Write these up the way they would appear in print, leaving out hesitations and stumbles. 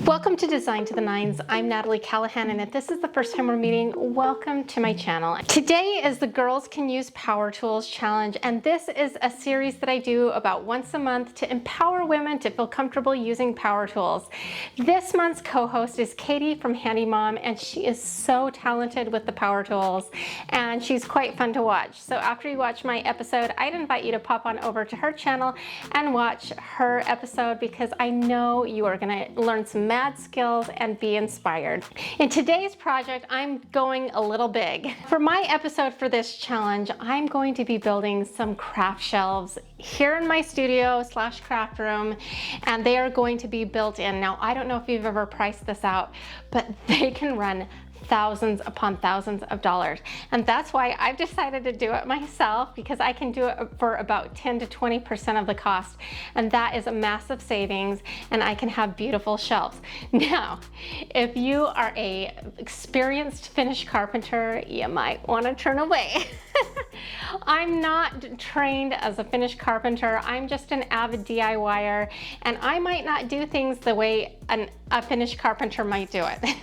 Welcome to Design to the Nines. I'm NataLee Callahan, and if this is the first time we're meeting, welcome to my channel. Today is the Girls Can Use Power Tools Challenge, and this is a series that I do about once a month to empower women to feel comfortable using power tools. This month's co-host is Katie from Handy Mom, and she is so talented with the power tools, and she's quite fun to watch. So after you watch my episode, I'd invite you to pop on over to her channel and watch her episode, because I know you are going to learn some mad skills and be inspired. In today's project, I'm going a little big. For my episode for this challenge, I'm going to be building some craft shelves here in my studio / craft room, and they are going to be built in. Now, I don't know if you've ever priced this out, but they can run thousands upon thousands of dollars. And that's why I've decided to do it myself, because I can do it for about 10 to 20% of the cost. And that is a massive savings, and I can have beautiful shelves. Now, if you are a experienced finish carpenter, you might want to turn away. I'm not trained as a finish carpenter. I'm just an avid DIYer, and I might not do things the way a finish carpenter might do it.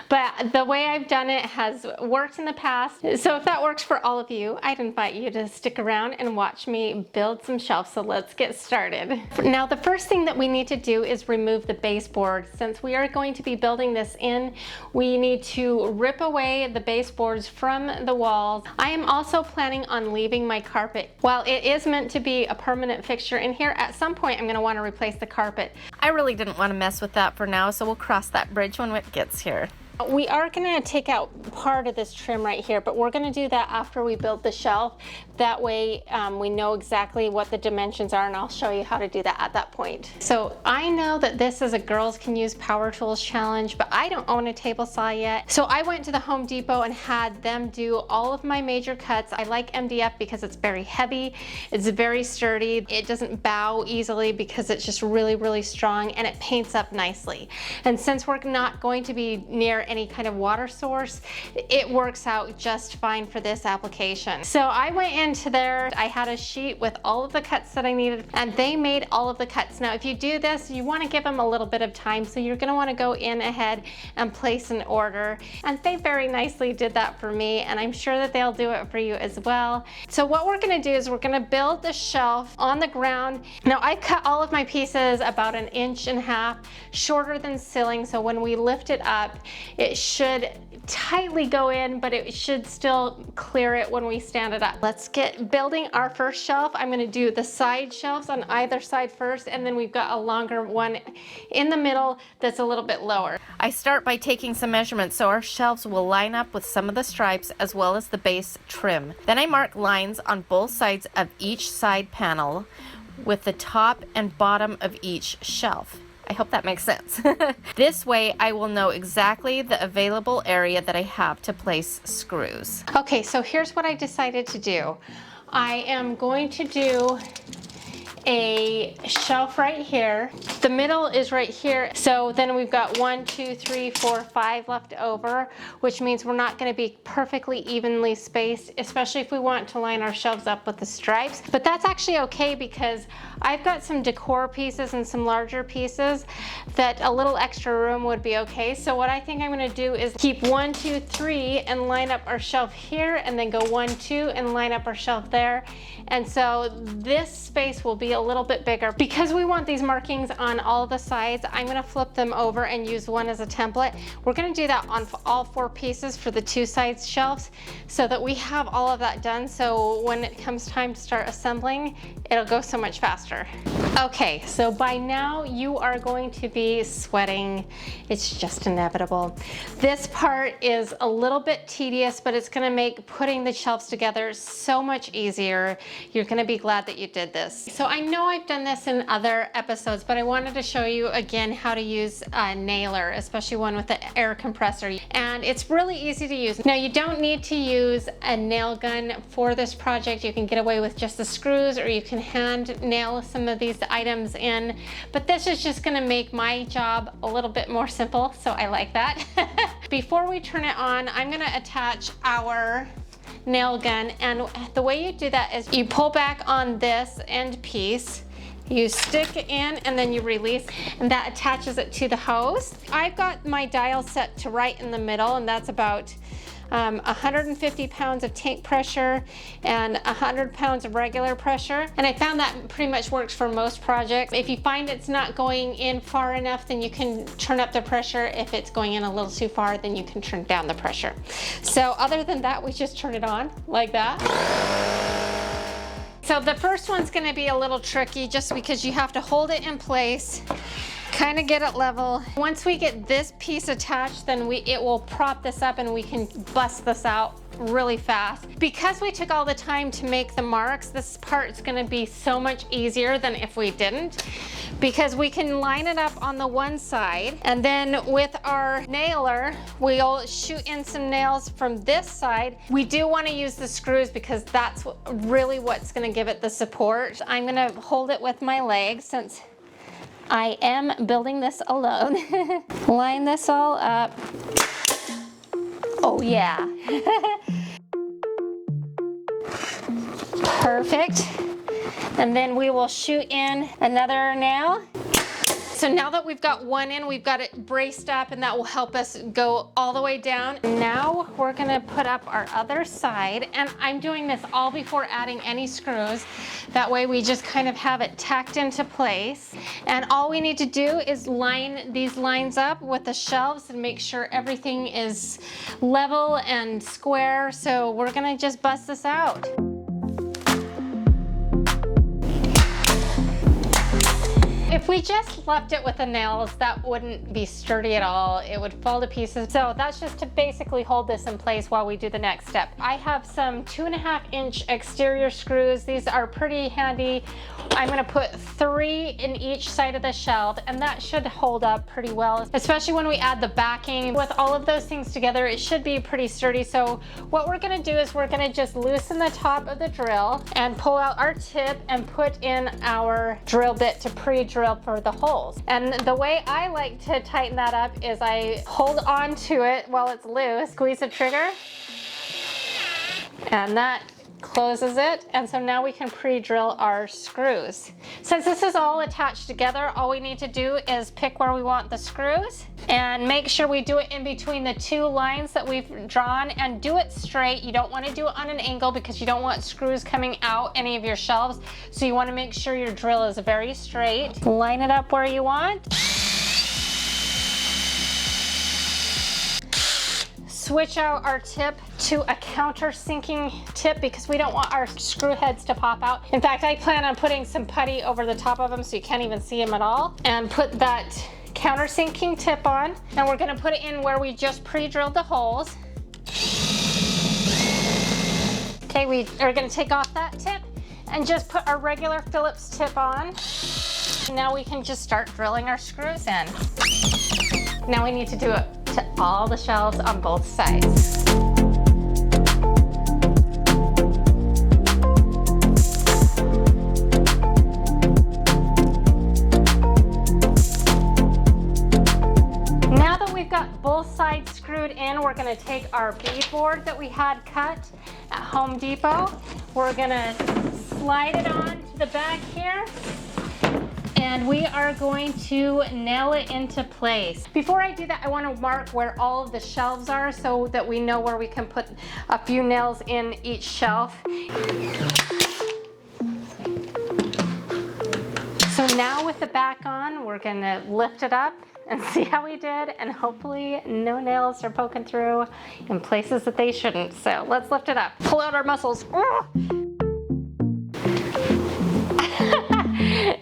But the way I've done it has worked in the past. So if that works for all of you, I'd invite you to stick around and watch me build some shelves. So let's get started. Now, the first thing that we need to do is remove the baseboard. Since we are going to be building this in, we need to rip away the baseboards from the walls. I am also planning on leaving my carpet. While it is meant to be a permanent fixture in here, at some point I'm going to want to replace the carpet. I really didn't want to mess with that for now, so we'll cross that bridge when it gets here. We are going to take out part of this trim right here, but we're going to do that after we build the shelf. That way we know exactly what the dimensions are, and I'll show you how to do that at that point. So I know that this is a Girls Can Use Power Tools challenge, but I don't own a table saw yet. So I went to the Home Depot and had them do all of my major cuts. I like MDF because it's very heavy, it's very sturdy, it doesn't bow easily because it's just really, really strong, and it paints up nicely. And since we're not going to be near any kind of water source, it works out just fine for this application. So I went into there, I had a sheet with all of the cuts that I needed, and they made all of the cuts. Now, if you do this, you want to give them a little bit of time, so you're going to want to go in ahead and place an order, and they very nicely did that for me, and I'm sure that they'll do it for you as well. So what we're going to do is we're going to build the shelf on the ground. Now, I cut all of my pieces about 1.5 inches shorter than ceiling, so when we lift it up, it should tightly go in, but it should still clear it when we stand it up. Let's get building our first shelf. I'm going to do the side shelves on either side first, and then we've got a longer one in the middle that's a little bit lower. I start by taking some measurements so our shelves will line up with some of the stripes as well as the base trim. Then I mark lines on both sides of each side panel with the top and bottom of each shelf. I hope that makes sense. This way I will know exactly the available area that I have to place screws. Okay, so here's what I decided to do. I am going to do a shelf right here. The middle is right here. So then we've got 1, 2, 3, 4, 5 left over, which means we're not going to be perfectly evenly spaced, especially if we want to line our shelves up with the stripes. But that's actually okay, because I've got some decor pieces and some larger pieces that a little extra room would be okay. So what I think I'm going to do is keep 1, 2, 3 and line up our shelf here, and then go 1, 2 and line up our shelf there. And so this space will be a little bit bigger. Because we want these markings on all the sides, I'm going to flip them over and use one as a template. We're going to do that on all 4 pieces for the 2 sides shelves, so that we have all of that done, so when it comes time to start assembling, it'll go so much faster. Okay, so by now you are going to be sweating. It's just inevitable. This part is a little bit tedious, but it's going to make putting the shelves together so much easier. You're going to be glad that you did this. So I know I've done this in other episodes, but I wanted to show you again how to use a nailer, especially one with the air compressor. And it's really easy to use. Now, you don't need to use a nail gun for this project. You can get away with just the screws, or you can hand nail some of these items in. But this is just going to make my job a little bit more simple, so I like that. Before we turn it on, I'm going to attach our nail gun, and the way you do that is you pull back on this end piece You stick it in and then you release, and that attaches it to the hose. I've got my dial set to right in the middle, and that's about 150 pounds of tank pressure and 100 pounds of regular pressure. And I found that pretty much works for most projects. If you find it's not going in far enough, then you can turn up the pressure. If it's going in a little too far, then you can turn down the pressure. So other than that, we just turn it on like that. So the first one's gonna be a little tricky just because you have to hold it in place, kind of get it level. Once we get this piece attached, then it will prop this up and we can bust this out really fast. Because we took all the time to make the marks, this part is gonna be so much easier than if we didn't, because we can line it up on the one side, and then with our nailer, we'll shoot in some nails from this side. We do wanna use the screws because that's really what's gonna give it the support. I'm gonna hold it with my leg since I am building this alone. Line this all up. Oh yeah. Perfect. And then we will shoot in another nail. So now that we've got one in, we've got it braced up, and that will help us go all the way down. Now we're gonna put up our other side, and I'm doing this all before adding any screws. That way we just kind of have it tacked into place. And all we need to do is line these lines up with the shelves and make sure everything is level and square. So we're gonna just bust this out. If we just left it with the nails, that wouldn't be sturdy at all. It would fall to pieces. So that's just to basically hold this in place while we do the next step. I have some 2.5-inch exterior screws. These are pretty handy. I'm gonna put 3 in each side of the shelf, and that should hold up pretty well, especially when we add the backing. With all of those things together, it should be pretty sturdy. So what we're gonna do is we're gonna just loosen the top of the drill and pull out our tip and put in our drill bit to pre-drill for the holes. And the way I like to tighten that up is I hold on to it while it's loose, squeeze the trigger, and that closes it. And so now we can pre-drill our screws. Since this is all attached together, all we need to do is pick where we want the screws and make sure we do it in between the 2 lines that we've drawn, and do it straight. You don't want to do it on an angle because you don't want screws coming out any of your shelves. So you want to make sure your drill is very straight. Line it up where you want. Switch out our tip to a countersinking tip because we don't want our screw heads to pop out. In fact, I plan on putting some putty over the top of them so you can't even see them at all. And put that countersinking tip on, and we're gonna put it in where we just pre-drilled the holes. Okay, we are gonna take off that tip and just put our regular Phillips tip on. Now we can just start drilling our screws in. Now we need to do it to all the shelves on both sides. Now that we've got both sides screwed in, we're going to take our beadboard that we had cut at Home Depot. We're going to slide it on to the back here, and we are going to nail it into place. Before I do that, I want to mark where all of the shelves are so that we know where we can put a few nails in each shelf. So now with the back on, we're going to lift it up and see how we did, and hopefully no nails are poking through in places that they shouldn't. So let's lift it up. Pull out our muscles.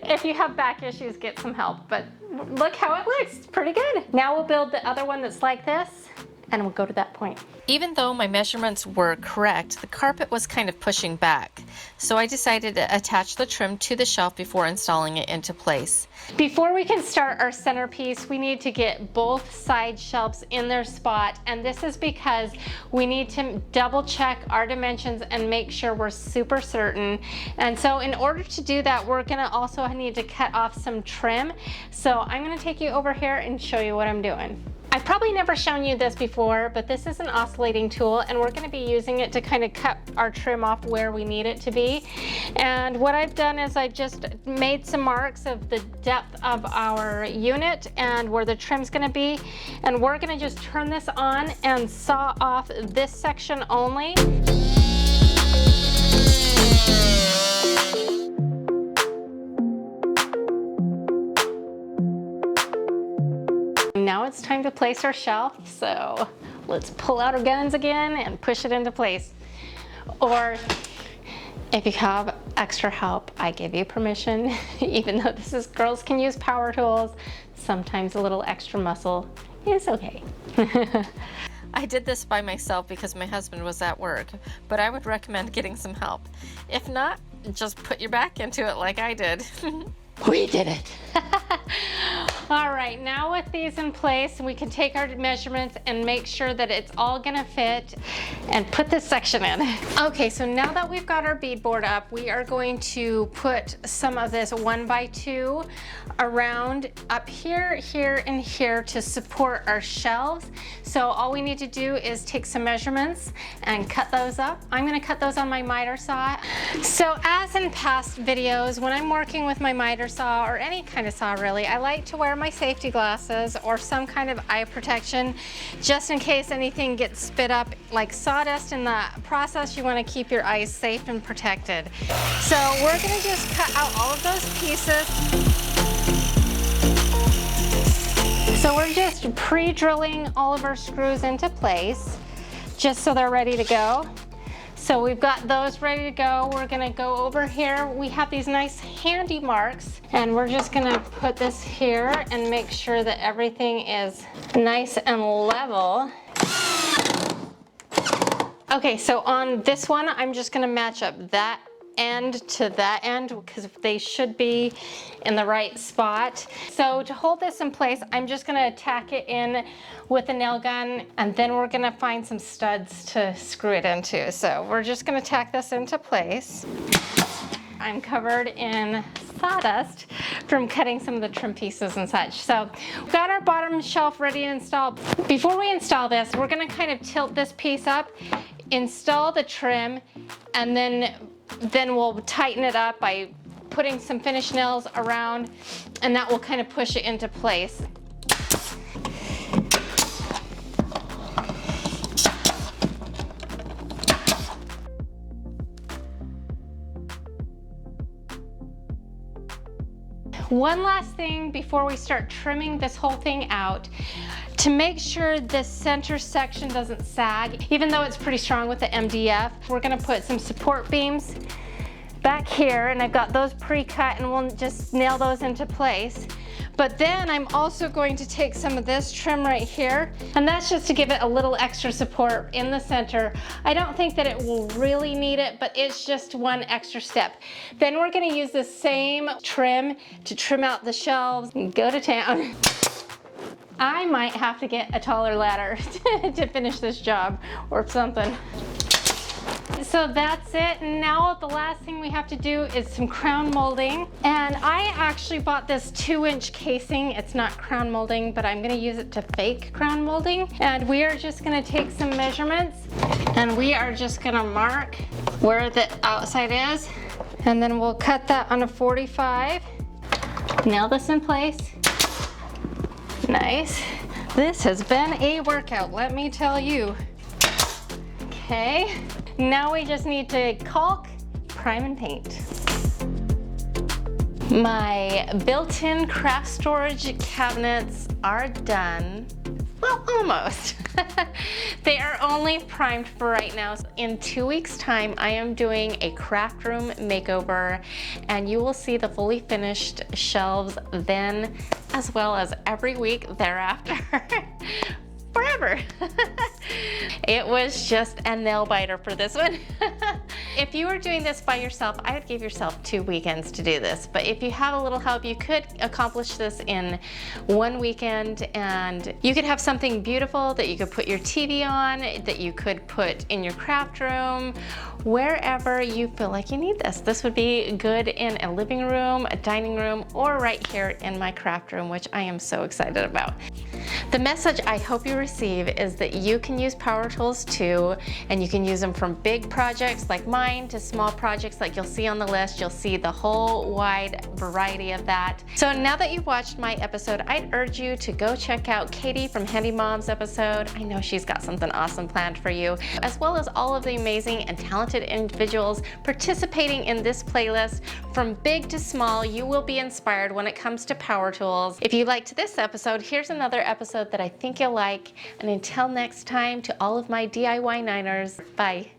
If you have back issues, get some help, but look how it looks. It's pretty good. Now we'll build the other one that's like this, and we'll go to that point. Even though my measurements were correct, the carpet was kind of pushing back. So I decided to attach the trim to the shelf before installing it into place. Before we can start our centerpiece, we need to get both side shelves in their spot, and this is because we need to double check our dimensions and make sure we're super certain. And so in order to do that, we're gonna also need to cut off some trim. So I'm gonna take you over here and show you what I'm doing. I've probably never shown you this before, but this is an oscillating tool, and we're going to be using it to kind of cut our trim off where we need it to be. And what I've done is I've just made some marks of the depth of our unit and where the trim's going to be, and we're going to just turn this on and saw off this section only. Now it's time to place our shelf, so let's pull out our guns again and push it into place. Or if you have extra help, I give you permission. Even though this is girls can use power tools, sometimes a little extra muscle is okay. I did this by myself because my husband was at work, but I would recommend getting some help. If not, just put your back into it like I did. We did it. All right, now with these in place, we can take our measurements and make sure that it's all gonna fit and put this section in. Okay, so now that we've got our beadboard up, we are going to put some of this 1x2 around up here, here, and here to support our shelves. So all we need to do is take some measurements and cut those up. I'm gonna cut those on my miter saw. So as in past videos, when I'm working with my miter saw or any kind of saw really, I like to wear my safety glasses or some kind of eye protection just in case anything gets spit up like sawdust in the process. You want to keep your eyes safe and protected. So we're going to just cut out all of those pieces. So we're just pre-drilling all of our screws into place just so they're ready to go. So we've got those ready to go. We're gonna go over here. We have these nice handy marks, and we're just gonna put this here and make sure that everything is nice and level. Okay, so on this one, I'm just gonna match up that end to that end because they should be in the right spot. So to hold this in place, I'm just gonna tack it in with a nail gun, and then we're gonna find some studs to screw it into. So we're just gonna tack this into place. I'm covered in sawdust from cutting some of the trim pieces and such. So we've got our bottom shelf ready to install. Before we install this, we're gonna kind of tilt this piece up, install the trim, and then we'll tighten it up by putting some finish nails around, and that will kind of push it into place. One last thing before we start trimming this whole thing out, to make sure this center section doesn't sag, even though it's pretty strong with the MDF, we're gonna put some support beams back here, and I've got those pre-cut, and we'll just nail those into place. But then I'm also going to take some of this trim right here, and that's just to give it a little extra support in the center. I don't think that it will really need it, but it's just one extra step. Then we're gonna use the same trim to trim out the shelves and go to town. I might have to get a taller ladder to finish this job or something. So that's it. Now the last thing we have to do is some crown molding. And I actually bought this 2-inch casing. It's not crown molding, but I'm gonna use it to fake crown molding. And we are just gonna take some measurements, and we are just gonna mark where the outside is. And then we'll cut that on a 45. Nail this in place. Nice. This has been a workout, let me tell you. Okay, now we just need to caulk, prime, and paint. My built-in craft storage cabinets are done. Well, almost. They are only primed for right now. In 2 weeks' time, I am doing a craft room makeover, and you will see the fully finished shelves then, as well as every week thereafter. Forever. It was just a nail biter for this one. If you were doing this by yourself, I would give yourself 2 weekends to do this. But if you have a little help, you could accomplish this in 1 weekend, and you could have something beautiful that you could put your TV on, that you could put in your craft room, wherever you feel like you need this. This would be good in a living room, a dining room, or right here in my craft room, which I am so excited about. The message I hope you receive is that you can use power tools too, and you can use them from big projects like mine to small projects like you'll see on the list. You'll see the whole wide variety of that. So now that you've watched my episode, I'd urge you to go check out Katie from Handy Mom's episode. I know she's got something awesome planned for you, as well as all of the amazing and talented individuals participating in this playlist. From big to small, you will be inspired when it comes to power tools. If you liked this episode, here's another episode that I think you'll like. And until next time, to all of my DIY Niners, bye.